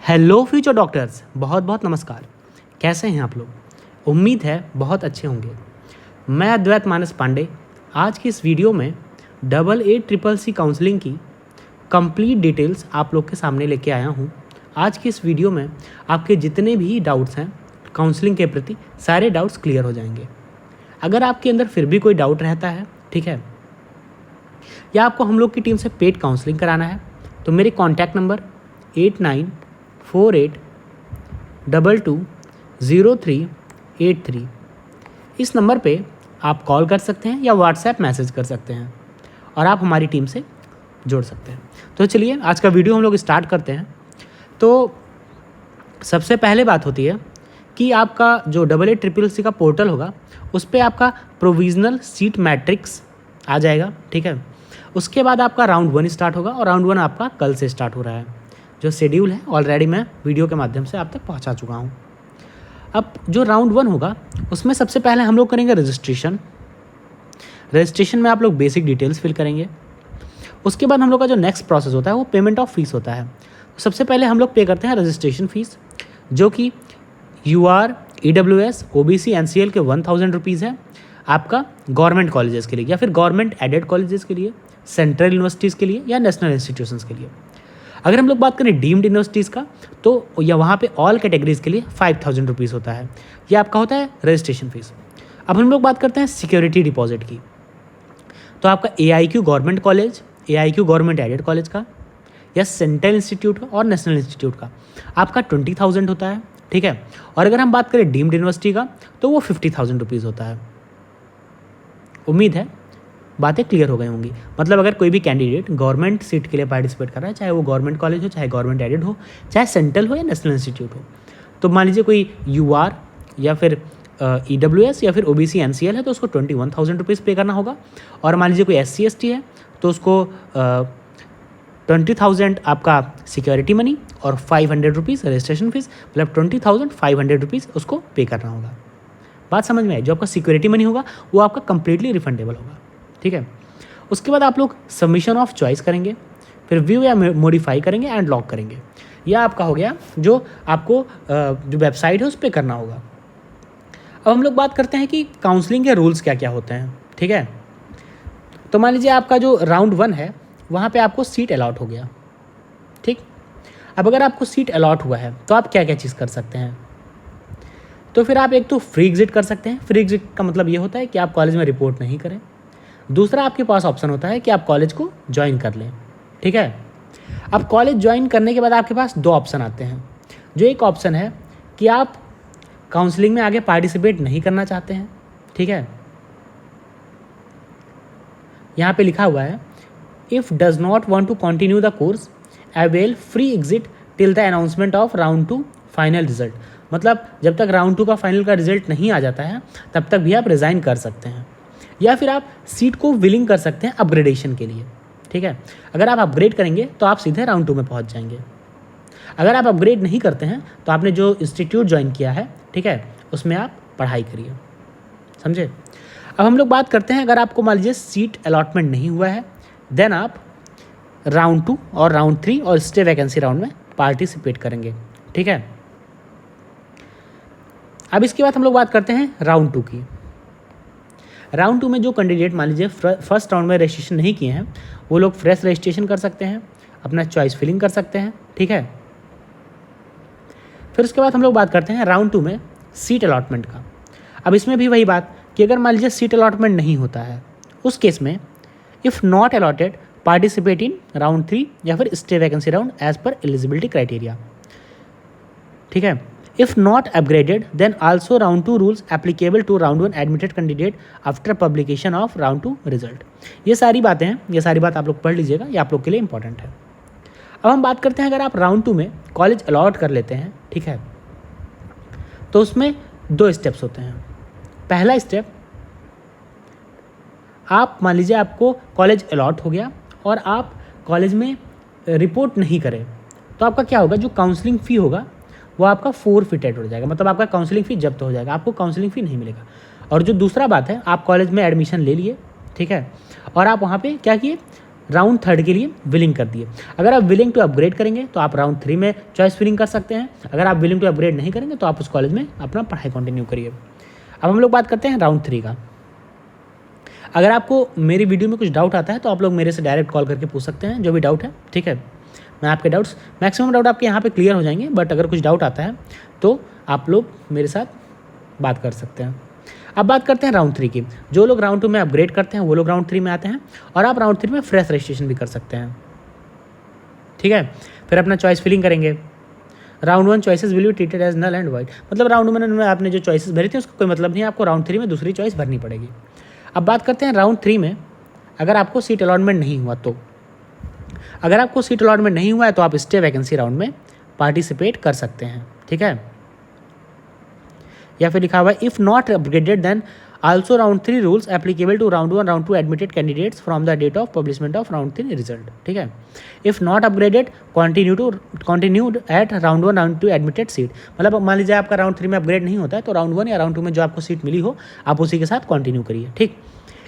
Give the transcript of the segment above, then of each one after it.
Hello future doctors, बहुत बहुत नमस्कार। कैसे हैं आप लोग? उम्मीद है बहुत अच्छे होंगे। मैं अद्वैत मानस पांडे आज की इस वीडियो में AA CCC काउंसलिंग की कंप्लीट डिटेल्स आप लोग के सामने लेके आया हूँ। आज की इस वीडियो में आपके जितने भी डाउट्स हैं काउंसलिंग के प्रति, सारे डाउट्स क्लियर हो जाएंगे। अगर आपके अंदर फिर भी कोई डाउट रहता है, ठीक है, या आपको हम लोग की टीम से पेड काउंसलिंग कराना है, तो मेरे कॉन्टैक्ट नंबर 8948220383 इस नंबर पे आप कॉल कर सकते हैं या व्हाट्सएप मैसेज कर सकते हैं और आप हमारी टीम से जुड़ सकते हैं। तो चलिए आज का वीडियो हम लोग स्टार्ट करते हैं। तो सबसे पहले बात होती है कि आपका जो AA CCC का पोर्टल होगा उस पर आपका प्रोविजनल सीट मैट्रिक्स आ जाएगा, ठीक है। उसके बाद आपका राउंड 1 स्टार्ट होगा और राउंड 1 आपका कल से स्टार्ट हो रहा है। जो शेड्यूल है ऑलरेडी मैं वीडियो के माध्यम से आप तक पहुंचा चुका हूं। अब जो राउंड 1 होगा उसमें सबसे पहले हम लोग करेंगे रजिस्ट्रेशन में आप लोग बेसिक डिटेल्स फिल करेंगे। उसके बाद हम लोग का जो नेक्स्ट प्रोसेस होता है वो पेमेंट ऑफ फीस होता है। तो सबसे पहले हम लोग पे करते हैं रजिस्ट्रेशन फ़ीस, जो कि UR EWS OBC NCL के 1000 रुपीज़ है आपका गवर्नमेंट कॉलेजेस के लिए या फिर गवर्नमेंट एडेड कॉलेजेस के लिए, सेंट्रल यूनिवर्सिटीज़ के लिए या नेशनल इंस्टीट्यूशंस के लिए। अगर हम लोग बात करें डीम्ड यूनिवर्सिटीज़ का, तो या वहाँ पे ऑल कैटेगरीज़ के लिए 5000 रुपीज़ होता है। यह आपका होता है रजिस्ट्रेशन फ़ीस। अब हम लोग बात करते हैं सिक्योरिटी डिपॉजिट की। तो आपका AIQ government college, AIQ government aided college का या सेंट्रल इंस्टीट्यूट का और नेशनल इंस्टीट्यूट का आपका 20,000 होता है, ठीक है। और अगर हम बात करें डीम्ड यूनिवर्सिटी का तो वो 50,000 रुपीज़ होता है। उम्मीद है बातें क्लियर हो गई होंगी। मतलब अगर कोई भी कैंडिडेट गवर्नमेंट सीट के लिए पार्टिसिपेट कर रहा है, चाहे वो गवर्नमेंट कॉलेज हो, चाहे गवर्नमेंट एडेड हो, चाहे सेंट्रल हो या नेशनल इंस्टीट्यूट हो, तो मान लीजिए कोई UR या फिर EWS या फिर OBC NCL है तो उसको 21,000 रुपीज़ पे करना होगा। और मान लीजिए कोई SC ST है तो उसको 20,000 आपका सिक्योरिटी मनी और 500 रुपीज़ रजिस्ट्रेशन फीस, मतलब 20,500 रुपीज़ उसको पे करना होगा। बात समझ में आई? जो आपका सिक्योरिटी मनी होगा वो आपका कंप्लीटली रिफंडेबल होगा, ठीक है। उसके बाद आप लोग सबमिशन ऑफ चॉइस करेंगे, फिर व्यू या मॉडिफाई करेंगे एंड लॉक करेंगे। यह आपका हो गया जो आपको जो वेबसाइट है उस पर करना होगा। अब हम लोग बात करते हैं कि काउंसलिंग के रूल्स क्या क्या होते हैं, ठीक है। तो मान लीजिए आपका जो राउंड 1 है वहाँ पे आपको सीट अलॉट हो गया, ठीक। अब अगर आपको सीट अलॉट हुआ है तो आप क्या क्या चीज़ कर सकते हैं? तो फिर आप एक तो फ्री एग्जिट कर सकते हैं। फ्री एग्जिट का मतलब ये होता है कि आप कॉलेज में रिपोर्ट नहीं करें। दूसरा आपके पास ऑप्शन होता है कि आप कॉलेज को ज्वाइन कर लें, ठीक है। अब कॉलेज ज्वाइन करने के बाद आपके पास 2 ऑप्शन आते हैं। जो एक ऑप्शन है कि आप काउंसलिंग में आगे पार्टिसिपेट नहीं करना चाहते हैं, ठीक है। यहाँ पे लिखा हुआ है if does not want to continue the course avail free exit till the announcement of round 2 final result. मतलब जब तक राउंड 2 का फाइनल का रिजल्ट नहीं आ जाता है तब तक भी आप रिज़ाइन कर सकते हैं, या फिर आप सीट को विलिंग कर सकते हैं अपग्रेडेशन के लिए, ठीक है। अगर आप अपग्रेड करेंगे तो आप सीधे राउंड 2 में पहुंच जाएंगे। अगर आप अपग्रेड नहीं करते हैं तो आपने जो इंस्टीट्यूट ज्वाइन किया है, ठीक है, उसमें आप पढ़ाई करिए, समझे। अब हम लोग बात करते हैं अगर आपको मान लीजिए सीट अलॉटमेंट नहीं हुआ है, देन आप राउंड 2 और राउंड 3 और स्टे वैकेंसी राउंड में पार्टिसिपेट करेंगे, ठीक है। अब इसके बाद हम लोग बात करते हैं राउंड 2 की। राउंड 2 में जो कैंडिडेट मान लीजिए फर्स्ट राउंड में रजिस्ट्रेशन नहीं किए हैं वो लोग फ्रेश रजिस्ट्रेशन कर सकते हैं, अपना चॉइस फिलिंग कर सकते हैं, ठीक है। फिर उसके बाद हम लोग बात करते हैं राउंड 2 में सीट अलॉटमेंट का। अब इसमें भी वही बात कि अगर मान लीजिए सीट अलॉटमेंट नहीं होता है उस केस में if not allotted participate in round 3 या फिर स्टे वैकेंसी राउंड एज पर एलिजिबिलिटी क्राइटेरिया, ठीक है। If not upgraded, then also round 2 rules applicable to round 1 admitted candidate after publication of round 2 result। ये सारी बातें हैं, ये सारी बात आप लोग पढ़ लीजिएगा, ये आप लोग के लिए इंपॉर्टेंट है। अब हम बात करते हैं अगर आप राउंड 2 में कॉलेज अलॉट कर लेते हैं, ठीक है, तो उसमें 2 स्टेप्स होते हैं। पहला स्टेप, आप मान लीजिए आपको कॉलेज अलॉट हो गया और आप कॉलेज में रिपोर्ट नहीं करें तो आपका क्या होगा, जो काउंसलिंग फ़ी होगा वो आपका फोरफिटेड हो जाएगा, मतलब आपका काउंसलिंग फ़ी जब्त हो जाएगा, आपको काउंसलिंग फ़ी नहीं मिलेगा। और जो दूसरा बात है, आप कॉलेज में एडमिशन ले लिए, ठीक है, और आप वहाँ पे क्या किए, राउंड 3 के लिए विलिंग कर दिए। अगर आप विलिंग टू अपग्रेड करेंगे तो आप राउंड 3 में चॉइस फिलिंग कर सकते हैं। अगर आप विलिंग टू अपग्रेड नहीं करेंगे तो आप उस कॉलेज में अपना पढ़ाई कंटिन्यू करिए। अब हम लोग बात करते हैं राउंड 3 का। अगर आपको मेरी वीडियो में कुछ डाउट आता है तो आप लोग मेरे से डायरेक्ट कॉल करके पूछ सकते हैं, जो भी डाउट है, ठीक है। मैं आपके डाउट्स, मैक्सिमम डाउट आपके यहाँ पे क्लियर हो जाएंगे, बट अगर कुछ डाउट आता है तो आप लोग मेरे साथ बात कर सकते हैं। अब बात करते हैं राउंड 3 की। जो लोग राउंड 2 में अपग्रेड करते हैं वो लोग राउंड 3 में आते हैं, और आप राउंड 3 में फ्रेश रजिस्ट्रेशन भी कर सकते हैं, ठीक है। फिर अपना चॉइस फिलिंग करेंगे। Round 1 choices will be treated as null and void, मतलब राउंड 1 में आपने जो चॉइसेस भरी थी उसका कोई मतलब नहीं है, आपको राउंड 3 में दूसरी चॉइस भरनी पड़ेगी। अब बात करते हैं राउंड 3 में अगर आपको सीट अलॉटमेंट नहीं हुआ तो। अगर आपको सीट अलॉटमेंट नहीं हुआ है तो आप स्टे वैकेंसी राउंड में पार्टिसिपेट कर सकते हैं, ठीक है। या फिर लिखा हुआ है if not upgraded then also round 3 rules applicable to round 1 round 2 admitted candidates from the date of publishment of round 3 result, ठीक है। If not upgraded continued at round 1 round 2 admitted seat, मतलब मान लीजिए आपका राउंड 3 में upgrade नहीं होता है तो राउंड 1 या राउंड 2 में जो आपको सीट मिली हो आप उसी के साथ कंटिन्यू करिए, ठीक।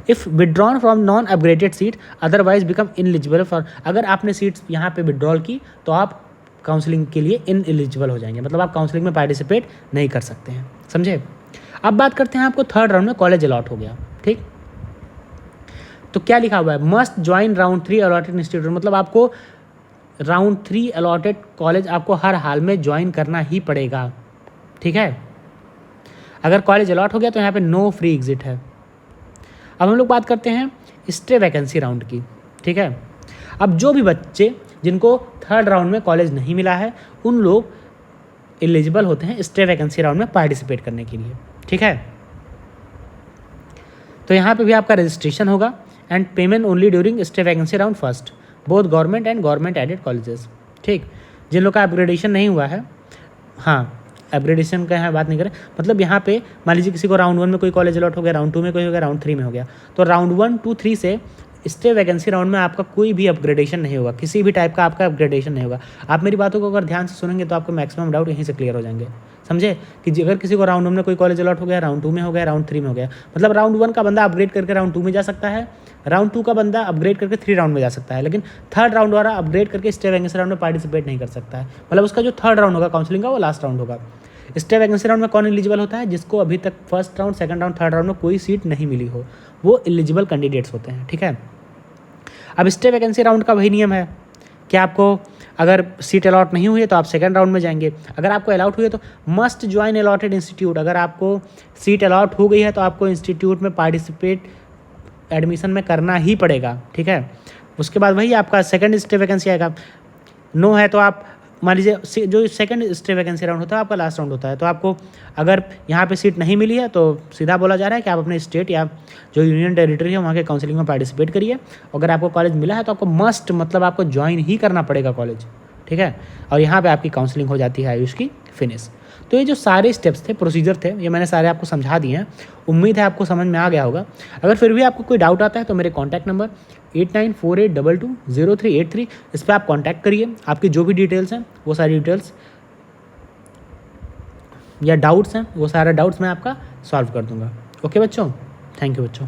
If withdrawn from non upgraded seat otherwise become ineligible for, अगर आपने सीट्स यहाँ पे विड्रॉल की तो आप काउंसलिंग के लिए इनएलिजिबल हो जाएंगे, मतलब आप काउंसलिंग में पार्टिसिपेट नहीं कर सकते हैं, समझे। अब बात करते हैं आपको 3rd राउंड में कॉलेज अलॉट हो गया, ठीक। तो क्या लिखा हुआ है, must join round 3 allotted institute, मतलब आपको राउंड 3 अलॉटेड कॉलेज आपको हर हाल में ज्वाइन करना ही पड़ेगा, ठीक है। अगर कॉलेज अलॉट हो गया तो यहाँ पे नो फ्री एग्जिट है। अब हम लोग बात करते हैं स्टे वैकेंसी राउंड की, ठीक है। अब जो भी बच्चे जिनको 3rd राउंड में कॉलेज नहीं मिला है उन लोग एलिजिबल होते हैं स्टे वैकेंसी राउंड में पार्टिसिपेट करने के लिए, ठीक है। तो यहाँ पे भी आपका रजिस्ट्रेशन होगा and payment only during stay vacancy round first both government and government aided colleges, ठीक। जिन लोग का अपग्रेडेशन नहीं हुआ है, हाँ अपग्रेडेशन का यहाँ बात नहीं करें, मतलब यहाँ पे मान लीजिए किसी को राउंड 1 में कोई कॉलेज अलॉट हो गया, राउंड 2 में कोई हो गया, राउंड 3 में हो गया, तो राउंड 1, 2, 3 से स्टे वैकेंसी राउंड में आपका कोई भी अपग्रेडेशन नहीं होगा, किसी भी टाइप का आपका अपग्रेडेशन नहीं होगा। आप मेरी बातों को अगर ध्यान से सुनेंगे तो आपको मैक्सिमम डाउट यहीं से क्लियर हो जाएंगे, समझे। कि अगर किसी को राउंड 1 में कोई कॉलेज अलॉट हो गया, राउंड 2 में हो गया, राउंड 3 में हो गया, मतलब राउंड 1 का बंदा अपग्रेड करके राउंड 2 में जा सकता है, राउंड 2 का बंदा अपग्रेड करके 3 राउंड में जा सकता है, लेकिन 3rd राउंड वाला अपग्रेड करके स्टे वैकेंसी राउंड में पार्टिसिपेट नहीं कर सकता है। मतलब उसका जो 3rd राउंड होगा काउंसलिंग का वो लास्ट राउंड होगा। स्टे वैकेंसी राउंड में कौन एलिजिबल होता है, जिसको अभी तक 1st round, 2nd round, 3rd round में कोई सीट नहीं मिली हो, वो एलिजिबल कैंडिडेट्स होते हैं, ठीक है। अब स्टे वैकेंसी राउंड का वही नियम है कि आपको अगर सीट अलॉट नहीं हुई है तो आप 2nd राउंड में जाएंगे, अगर आपको अलॉट हुई है तो मस्ट ज्वाइन अलॉटेड इंस्टीट्यूट, अगर आपको सीट अलॉट हो गई है तो आपको इंस्टीट्यूट में पार्टिसिपेट एडमिशन में करना ही पड़ेगा, ठीक है। उसके बाद वही आपका 2nd स्टे वैकेंसी आएगा। नो है तो आप मान लीजिए जो 2nd स्टे वैकेंसी राउंड होता है आपका लास्ट राउंड होता है, तो आपको अगर यहाँ पे सीट नहीं मिली है तो सीधा बोला जा रहा है कि आप अपने स्टेट या जो यूनियन टेरिटरी है वहाँ के काउंसलिंग में पार्टिसिपेट करिए। अगर आपको कॉलेज मिला है तो आपको मस्ट, मतलब आपको ज्वाइन ही करना पड़ेगा कॉलेज, ठीक है। और यहाँ पे आपकी काउंसलिंग हो जाती है आयुष की फिनिश। तो ये जो सारे स्टेप्स थे, प्रोसीजर थे, ये मैंने सारे आपको समझा दिए हैं। उम्मीद है आपको समझ में आ गया होगा। अगर फिर भी आपको कोई डाउट आता है तो मेरे कॉन्टैक्ट नंबर 8948220383 इस पर आप कॉन्टैक्ट करिए। आपकी जो भी डिटेल्स हैं वो सारी डिटेल्स या डाउट्स हैं वो सारा डाउट्स मैं आपका सॉल्व कर दूंगा। ओके बच्चों, थैंक यू बच्चों।